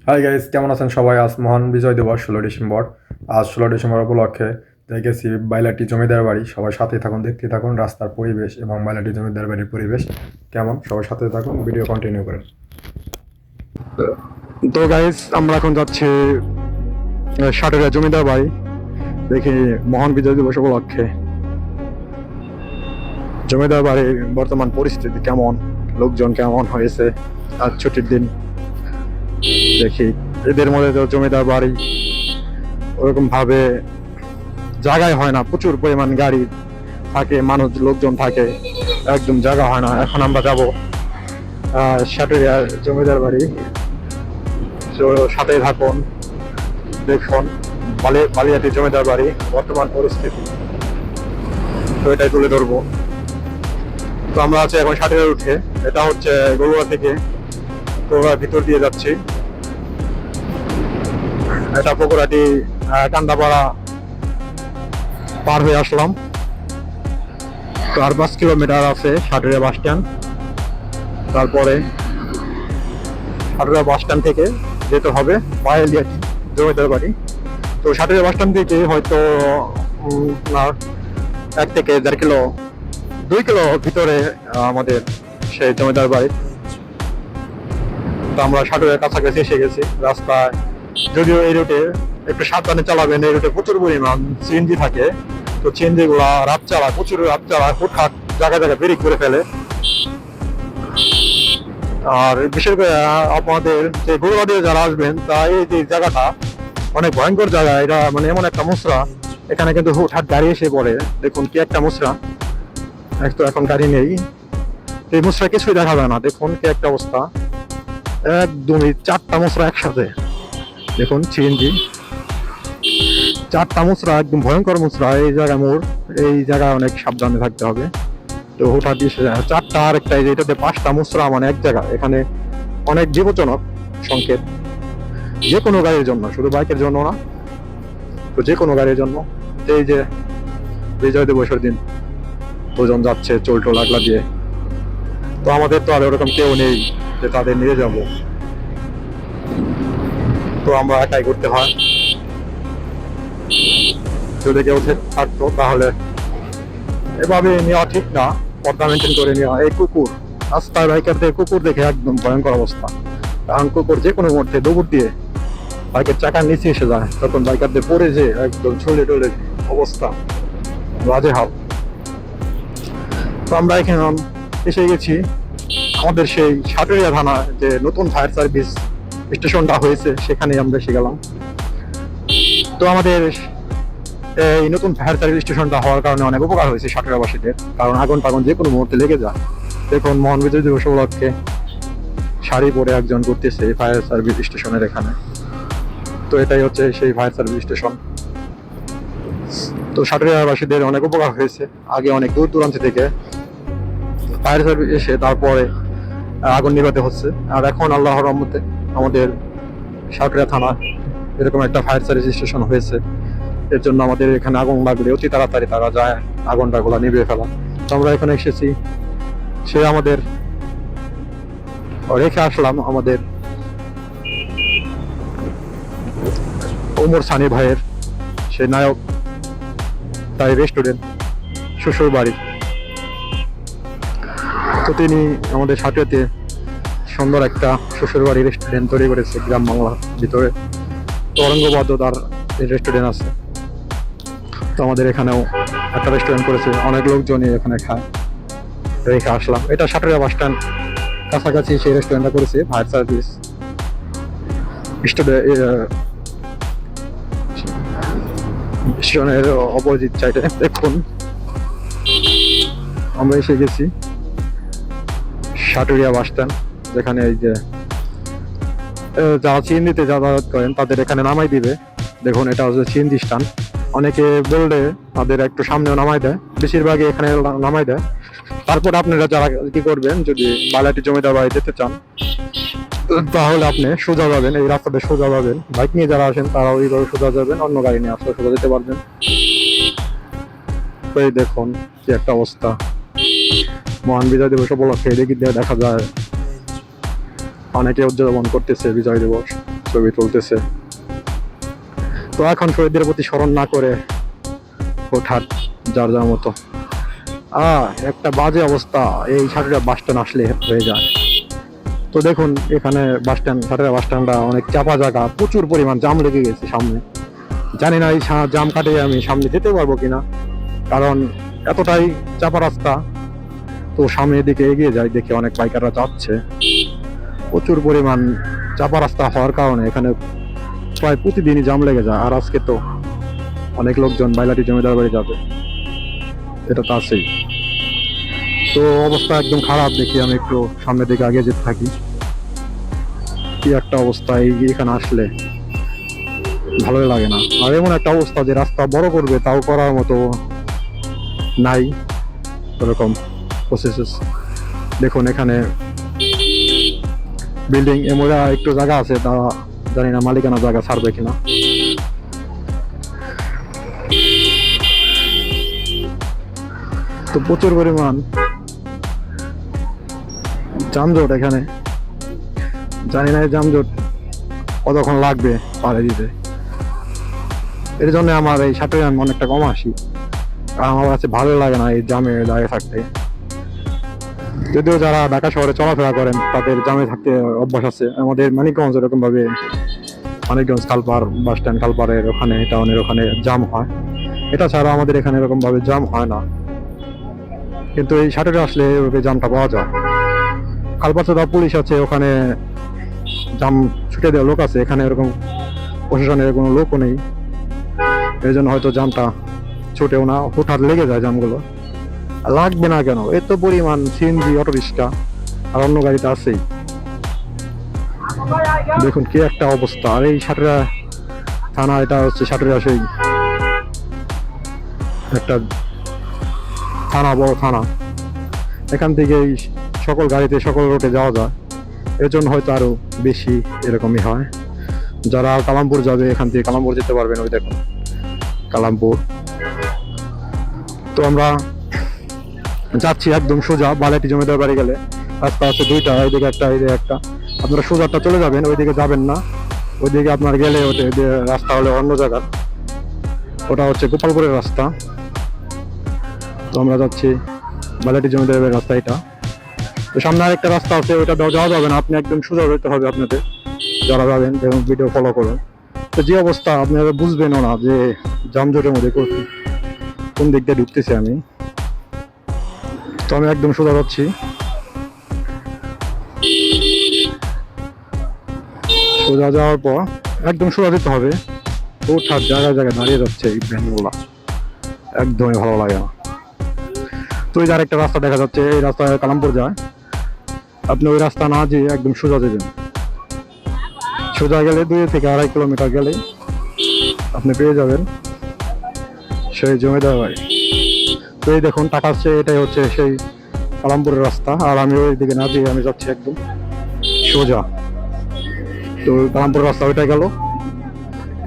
Hi guys, কেমন আছেন সবাই? আজ মহান বিজয় দিবস 16 ডিসেম্বর। আজ 16 ডিসেম্বর উপলক্ষে দেখেছি বাইলাটি জমিদার বাড়ি। সবাই সাথে থাকুন, দেখতে থাকুন রাস্তার পরিবেশ এবং বাইলাটি জমিদার বাড়ির পরিবেশ কেমন। সবাই সাথে থাকুন, ভিডিও কন্টিনিউ করেন। তো গাইস, আমরা এখন যাচ্ছি সাটুরিয়া জমিদার বাড়ি। দেখি মহান বিজয় দিবস উপলক্ষে জমিদার বাড়ির বর্তমান পরিস্থিতি কেমন, লোকজন কেমন হয়েছে। আজ ছুটির দিন, দেখি এদের মধ্যে তো জমিদার বাড়ি ওরকম ভাবে জায়গায় হয় না, প্রচুর পরিমাণ গাড়ি থাকে, মানুষ লোকজন থাকে, একদম জায়গা হয় না। এখন আমরা যাবো সাটুরিয়া জমিদার বাড়ি। তো সাথেই থাকুন, দেখুন বালিয়াটি জমিদার বাড়ি বর্তমান পরিস্থিতি, তো এটাই তুলে ধরবো। তো আমরা আছি এখন সাটুরিয়ায় উঠে, এটা হচ্ছে গরুয়া থেকে গরুয়ার ভিতর দিয়ে যাচ্ছি। এটা পুকুরাটি কান্দাপাড়া পার হয়ে আসলাম। তো আর 5 কিলোমিটার আছে সাটুরিয়া বাস স্ট্যান্ড। তারপরে সাটুরিয়া বাস স্ট্যান্ড থেকে যেতে হবে বালিয়াটি জমিদার বাড়ি। তো সাটুরিয়া বাস স্ট্যান্ড থেকে হয়তো আপনার 1 থেকে 1.5 কিলো 2 কিলো ভিতরে আমাদের সেই জমিদার বাড়ি। তো আমরা সাটুরিয়ার কাছাকাছি এসে গেছি। রাস্তায় যদিও এই রুটে একটু সাবধানে চালাবেন, এই রুটে প্রচুর পরিমাণ সিএনজি থাকে। তো সিএনজি গুলা প্রচুর রাত চালায়, হুটহাট জায়গায় জায়গায় ব্রেক করে ফেলে। আর বিশেষ করে আপনাদের যে গরুয়া দিয়ে যারা আসবেন, তা এই যে জায়গাটা অনেক ভয়ঙ্কর জায়গা। এটা মানে এমন একটা মুসরা, এখানে কিন্তু হুটহাট গাড়ি এসে পড়ে। দেখুন কি একটা মুসরা, এক তো এখন গাড়ি নেই, এই মুসরা কিছুই দেখা যায় না। দেখুন কি একটা অবস্থা, একদমই 4টা মুসরা একসাথে। দেখুন সিএনজি 4টা মুসরা, একদম ভয়ঙ্কর মুসরা। এই জায়গায় মোড়, এই জায়গায় অনেক সাবধানে থাকতে হবে। তো হুটহাট 4টা, আর একটা এটাতে 5টা মুসরা, মানে এক জায়গা। এখানে অনেক বিপজ্জনক সংকেত, যে কোনো গাড়ির জন্য, শুধু বাইকের জন্য না, তো যে কোনো গাড়ির জন্য। এই যে বিজয় দিবসের দিন দুজন যাচ্ছে চোল টোল আগলা দিয়ে। তো আমাদের তো আর ওরকম কেউ নেই যে তাদের নিয়ে যাব, তো আমরা একাই করতে হয়। যদি কেউ থাকতো তাহলে, এভাবে নেওয়া ঠিক না, পর্দা মেনটেন করে নেওয়া। এই কুকুর, রাস্তায় বাইকারদের কুকুর দেখে একদম ভয়ঙ্কর অবস্থা। কারণ কুকুর যে কোনো মুহূর্তে দৌড় দিয়ে বাইকের চাকার নিচে এসে যায়, তখন বাইকারদের পড়ে যে একদম ছলে টলে অবস্থা বাজে হাল। তো আমরা এখানে এসে গেছি আমাদের সেই সাটুরিয়া থানা যে নতুন ফায়ার সার্ভিস স্টেশনটা হয়েছে, সেখানে আমরা এসে গেলাম। তো আমাদের এই নতুন ফায়ার সার্ভিস স্টেশনটা হওয়ার কারণে অনেক উপকার হয়েছে সাটুরিয়াবাসীদের, কারণ আগুন টাগুন যে কোনো মুহূর্তে লেগে যায়। দেখুন মহান বিজয় দিবস উপলক্ষে শাড়ি পরে একজন করতেছে ফায়ার সার্ভিস স্টেশনের এখানে। তো এটাই হচ্ছে সেই ফায়ার সার্ভিস স্টেশন। তো সাটুরিয়াবাসীদের অনেক উপকার হয়েছে। আগে অনেক দূর দূরান্ত থেকে ফায়ার সার্ভিস এসে তারপরে আগুন নিভাতে হচ্ছে, আর এখন আল্লাহর রহমতে আমাদের সাটুরিয়া থানা এরকম একটা ফায়ার সার্ভিস স্টেশন হয়েছে। এর জন্য আমাদের এখানে আগুন লাগলে অতি তাড়াতাড়ি তারা যায় আগুনটা গুলা নিভিয়ে ফেলা। তো আমরা এখানে এসেছি, সে আমাদের রেখে আসলাম আমাদের ওমর সানি ভাইয়ের, সে নায়ক, তাই রেস্টুরেন্ট শ্বশুর বাড়ি। তো তিনি আমাদের সাটুরিয়াতে সুন্দর একটা শ্বশুর বাড়ি রেস্টুরেন্ট তৈরি করেছে গ্রাম বাংলার ভিতরে। তো অরঙ্গবাদও তার রেস্টুরেন্ট আছে। তো আমাদের এখানেও একটা রেস্টুরেন্ট করেছে, অনেক লোকজনই এখানে খায়। রেখে আসলাম, এটা সাটুরিয়া বাস স্ট্যান্ড কাছাকাছি সেই রেস্টুরেন্টটা করেছে ফায়ার সার্ভিস স্টেশনের অপোজিট সাইডে। দেখুন আমরা এসে গেছি সাটুরিয়া বাস স্ট্যান্ড, যেখানে এই যে যারা সিএনজিতে যাতায়াত করেন তাদের এখানে নামাই দিবে। দেখুন এটা হচ্ছে সিএনজি স্ট্যান্ড। অনেকে বললে তাদের একটু সামনেও নামাই দেয়, বেশিরভাগই এখানে নামাই দেয়। তারপর আপনারা যারা কি করবেন, যদি বালাটি জমিদার বাড়ি যেতে চান তাহলে আপনি সোজা যাবেন, এই রাস্তাতে সোজা যাবেন। বাইক নিয়ে যারা আসেন তারাও এইভাবে সোজা যাবেন, অন্য গাড়ি নিয়ে আসলে সোজা যেতে পারবেন। তো এই দেখুন কি একটা অবস্থা। মহান বিজয় দিবস উপলক্ষে এদিকে দিয়ে দেখা যায় অনেকে উদযাপন করতেছে বিজয় দিবস। ছবি তুলতেছে। তো এখন শহীদদের প্রতি স্মরণ না করে হুটহাট যার যার মতো একটা বাজে অবস্থা এই সাটুরিয়া বাস স্ট্যান্ড আসলে হয়ে যায়। তো দেখুন এখানে বাস স্ট্যান্ড, সাটুরিয়া বাস স্ট্যান্ডটা অনেক চাপা জায়গা, প্রচুর পরিমাণ জাম লেগে গেছে সামনে। জানি না এই জাম কাটিয়ে আমি সামনে যেতে পারবো কিনা, কারণ এতটাই চাপা রাস্তা। তো সামনের দিকে এগিয়ে যায়, দেখি অনেক বাইকাররা যাচ্ছে। প্রচুর পরিমাণ চাপা রাস্তা হওয়ার কারণে এখানে প্রায় প্রতিদিনই জাম লেগে যায়। আর আজকে তো অনেক লোকজন বাইলাটি জমিদার বাড়ি যাবে, এটা তো আছেই। তো অবস্থা একদম খারাপ, দেখি আমি একটু সামনের দিকে আগে যেতে থাকি। কি একটা অবস্থা, এখানে আসলে ভালোই লাগে না। আর এমন একটা অবস্থা যে রাস্তা বড় করবে তাও করার মতো নাই এরকম প্রসেসেস। দেখুন এখানে বিল্ডিং এমরা একটু জায়গা আছে, তা জানি না মালিকানা জায়গা ছাড়বে কিনা। তো প্রচুর পরিমাণ যানজট এখানে, জানি না এই যানজট কতক্ষণ লাগবে পাড়ে দিতে। এর জন্য আমার এই সাটুরিয়া আমি অনেকটা কম আসি, কারণ আমার কাছে ভালো লাগে না এই জামে দাঁড়িয়ে থাকতে। যদিও যারা ঢাকা শহরে চলাফেরা করেন তাদের জামে থাকতে অভ্যাস আছে। আমাদের মানিকগঞ্জ এরকম ভাবে, মানিকগঞ্জ খালপাড় বাস স্ট্যান্ড খালপাড়ের ওখানে, টাউনের ওখানে জাম হয়। এটা ছাড়া আমাদের এখানে এরকম ভাবে জাম হয় না, কিন্তু এই সাটুরিয়া আসলে ওইভাবে জামটা পাওয়া যায়। খালপাড়া পুলিশ আছে, ওখানে জাম ছুটে দেওয়া লোক আছে। এখানে এরকম প্রশাসনের কোনো লোকও নেই, এই জন্য হয়তো জামটা ছুটেও না, হুটহাট লেগে যায় জামগুলো। লাগবে না কেন, এত পরিমাণ সিএনজি, অটো রিক্সা আর অন্য গাড়িতে আছেই। দেখুন কি একটা অবস্থা। আর এই সাটুরিয়া থানা, এটা হচ্ছে সাটুরিয়া সেই একটা থানা, বড় থানা। এখান থেকে সকল গাড়িতে সকল রোডে যাওয়া যায়, এর জন্য হয়তো আরো বেশি এরকমই হয়। যারা কালামপুর যাবে এখান থেকে কালামপুর যেতে পারবেন, ওই দেখুন কালামপুর। তো আমরা যাচ্ছি একদম সোজা বালাটি জমিদার বাড়ি গেলে রাস্তা আছে দুইটা, এইদিকে একটা এইদিকে একটা। আপনারা সোজাটা চলে যাবেন, ওইদিকে যাবেন না। ওইদিকে আপনার গেলে ওটা রাস্তা হলে অন্য জায়গার, ওটা হচ্ছে গোপালপুরের রাস্তা। তো আমরা যাচ্ছি বালাটি জমিদার বাড়ির রাস্তা এটা। তো সামনে আরেকটা রাস্তা আছে, ওইটা যাওয়া যাবে না, আপনি একদম সোজা যেতে হবে আপনাদের যারা যাবেন, এবং ভিডিও ফলো করুন। তো যে অবস্থা আপনারা বুঝবেনও না যে যানজটের মধ্যে কোন দিক দিয়ে ঢুকতেছি আমি। তো আমি একদম সোজা যাচ্ছি, সোজা যাওয়ার পর একদম সোজা যেতে হবে। হুটহাট জায়গায় জায়গায় দাঁড়িয়ে যাচ্ছে এই ভ্যানগুলা, একদমই ভালো লাগে না। তো এই যে আরেকটা রাস্তা দেখা যাচ্ছে, এই রাস্তায় কালামপুর যায়। আপনি ওই রাস্তা না যেয়ে একদম সোজা যাবেন, সোজা গেলে 2 থেকে 2.5 কিলোমিটার গেলে আপনি পেয়ে যাবেন সেই জমিদার বাড়ি। তো এই দেখুন টাকা আসছে, এটাই হচ্ছে সেই কালামপুরের রাস্তা। আর আমি ওই দিকে না যেয়ে আমি যাচ্ছি একদম সোজা। তো কালামপুর রাস্তা ওইটা গেল,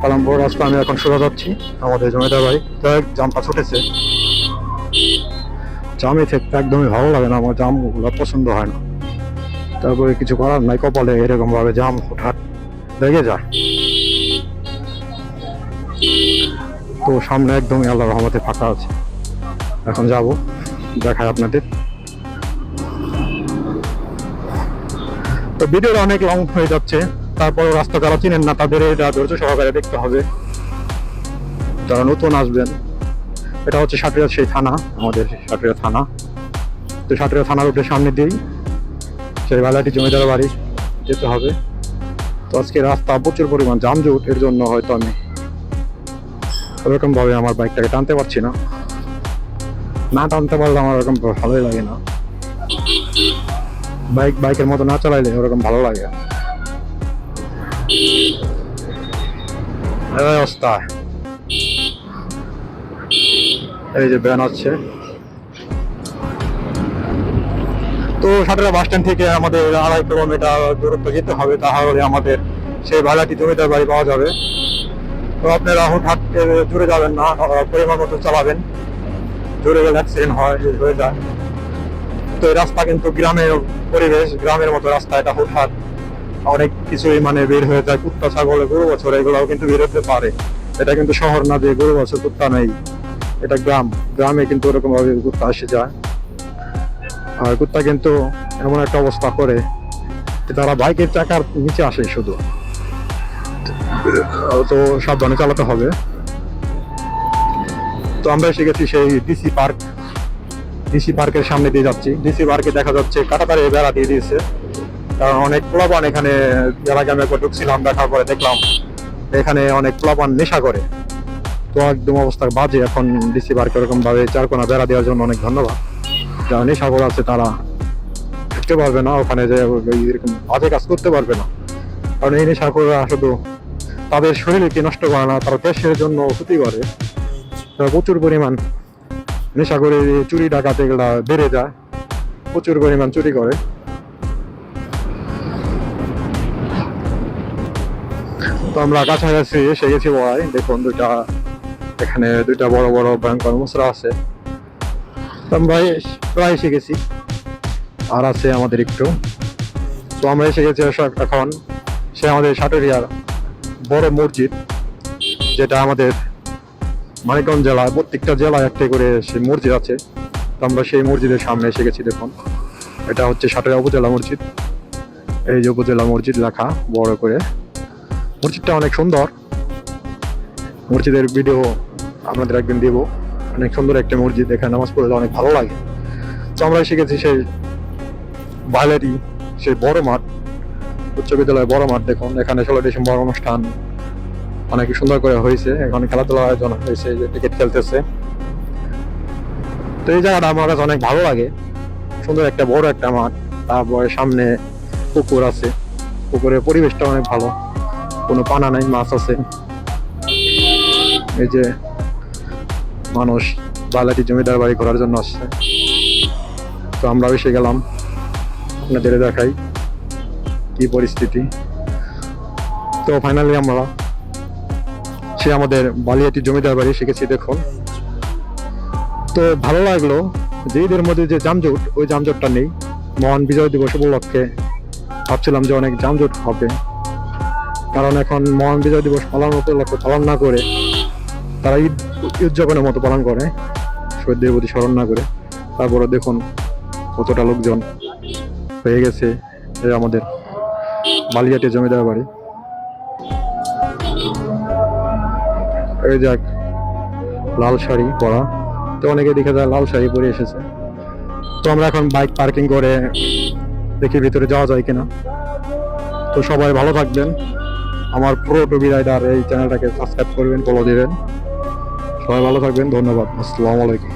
কালামপুর রাস্তা আমি এখন সোজা যাচ্ছি আমাদের জমিদার বাড়ি। তো জামটা ছুটেছে, জামে থাকতে একদমই ভালো লাগে না, আমার জামগুলো পছন্দ হয় না। তারপরে কিছু করার নাই, কপালে এরকম ভাবে জাম হুটহাট লেগে যায়। তো সামনে একদমই আল্লাহর রহমতে ফাঁকা আছে, এখন যাব দেখায় আপনাদের। তো ভিডিওটা অনেক লং হয়ে যাচ্ছে, তারপর রাস্তা যারা চিনেন না তাদের এটা ধৈর্য সহকারে দেখতে হবে, যারা নতুন আসবেন। এটা হচ্ছে সাটুরিয়া সেই থানা, আমাদের সাটুরিয়া থানা। তো সাটুরিয়া থানার উঠে সামনে দিয়েই সেই বালাটি জমিদার বাড়ি যেতে হবে। তো আজকে রাস্তা প্রচুর পরিমাণ যানজট, এর জন্য হয়তো আমি ওরকম ভাবে আমার বাইকটাকে টানতে পারছি না। না টানতে পারলে আমার ওরকম ভালোই লাগে না, বাইকের মতো না চালাইলে ওরকম ভালো লাগে। এই অবস্থা, এই যে ভ্যান আছে। তো সাটুরিয়া বাস স্ট্যান্ড থেকে আমাদের 2.5 কিলোমিটার দূরত্ব যেতে হবে, তাহলে আমাদের সেই বালাটি জমিদার বাড়ি পাওয়া যাবে। তো আপনারা হুটহাট জুড়ে যাবেন না, পরিমাণ মতো চালাবেন, জুড়ে গেলে অ্যাক্সিডেন্ট হয়ে যায়। তো এই রাস্তা কিন্তু গ্রামের পরিবেশ, গ্রামের মতো রাস্তা, এটা হুটহাট অনেক কিছুই মানে বের হয়ে যায়, কুত্তা ছাগল গরু বছর এগুলাও কিন্তু বের হতে পারে। এটা কিন্তু শহর না যে গরু বছর কুত্তা নেই, এটা গ্রাম। গ্রামে কিন্তু ওরকম ভাবে কুত্তা আসে যায়। আর কুত্তা কিন্তু এমন একটা অবস্থা করে যে তারা বাইকের চাকার নিচে আসে শুধু। তো সাবধানে চালাতে হবে। তো আমরা এসে গেছি সেই ডিসি পার্ক। ডিসি পার্কের সামনে দিয়ে যাচ্ছি। ডিসি পার্কে দেখা যাচ্ছে কাঁটাতারে বেড়া দিয়ে দিয়েছে, কারণ অনেক পোলাপান এখানে, যারা আমি একবার ঢুকছিলাম দেখার পরে দেখলাম এখানে অনেক পোলাপান নেশা করে। তো একদম অবস্থা বাজে এখন ডিসি পার্কে এরকম ভাবে চারকোনা বেড়া দেওয়ার জন্য অনেক ধন্যবাদ। যারা নেশাখোর আছে তারা ঢুকতে পারবে না ওখানে, যে এরকম বাজে কাজ করতে পারবে না। কারণ এই নেশাখোররা শুধু তাদের শরীরকে নষ্ট করে না, তারা দেশের জন্য ক্ষতি করে। তারা প্রচুর পরিমাণ নেশা করে, চুরি ডাকাতি এগুলা বেড়ে যায়, প্রচুর পরিমাণ চুরি করে। তো আমরা কাছাকাছি এসে গেছি বড়াই। দেখুন এখানে দুইটা বড় বড় ভয়ঙ্কর মুসরা আছে। তো আমরা প্রায় এসে গেছি, আর আছে আমাদের একটু। তো আমরা এসে গেছি এখন সে আমাদের সাটুরিয়ার বড় মসজিদ, যেটা আমাদের মানিকগঞ্জ জেলায় প্রত্যেকটা জেলায় একটা করে সেই মসজিদ আছে। তো আমরা সেই মসজিদের সামনে এসে গেছি। দেখুন এটা হচ্ছে সাটুরিয়া উপজেলা মসজিদ। এই যে উপজেলা মসজিদ লেখা বড় করে। মসজিদটা অনেক সুন্দর, মসজিদের ভিডিও আপনাদের একদিন দেবো। অনেক সুন্দর একটা মসজিদ, এখানে নামাজ পড়লে অনেক ভালো লাগে। তো আমরা এসে গেছি সেই বাইলারি, সেই বড় মাঠ, উচ্চ বিদ্যালয়ের বড় মাঠ। দেখুন এখানে 16 ডিসেম্বর অনুষ্ঠান অনেক সুন্দর করে হয়েছে। এখানে খেলাধুলার আয়োজন হয়েছে, যে ক্রিকেট খেলতেছে। তো এই জায়গাটা আমার কাছে অনেক ভালো লাগে, সুন্দর একটা বড় একটা মাঠ। তারপরে সামনে পুকুর আছে, পুকুরের পরিবেশটা অনেক ভালো, কোনো পানা নাই, মাছ আছে। এই যে মানুষ বালাটি জমিদার বাড়ি ঘোরার জন্য আসছে। তো আমরা এসে গেলাম, আপনাদের দেখাই কি পরিস্থিতি। তো ফাইনালি আমরা সে আমাদের বালিয়াটি জমিদার বাড়ি শিখেছি। দেখুন তো ভালো লাগলো যে ঈদের মধ্যে যে যানজট, ওই যানজটটা নেই। মহান বিজয় দিবস উপলক্ষে ভাবছিলাম যে অনেক যানজট হবে, কারণ এখন মহান বিজয় দিবস পালন উপলক্ষে পালন না করে তারা ঈদ উদযাপনের মতো পালন করে, শহীদদের প্রতি স্মরণ না করে। তারপরে দেখুন কতটা লোকজন হয়ে গেছে এই আমাদের বালিয়াটি জমিদার বাড়ি। এই যাক লাল শাড়ি পরা, তো অনেকে দেখে যায় লাল শাড়ি পরে এসেছে। তো আমরা এখন বাইক পার্কিং করে দেখি ভিতরে যাওয়া যায় কিনা। তো সবাই ভালো থাকবেন। আমার প্রো টুবি রাইডার এই চ্যানেলটাকে সাবস্ক্রাইব করবেন, ফলো দিবেন। সবাই ভালো থাকবেন, ধন্যবাদ, আসসালামু আলাইকুম।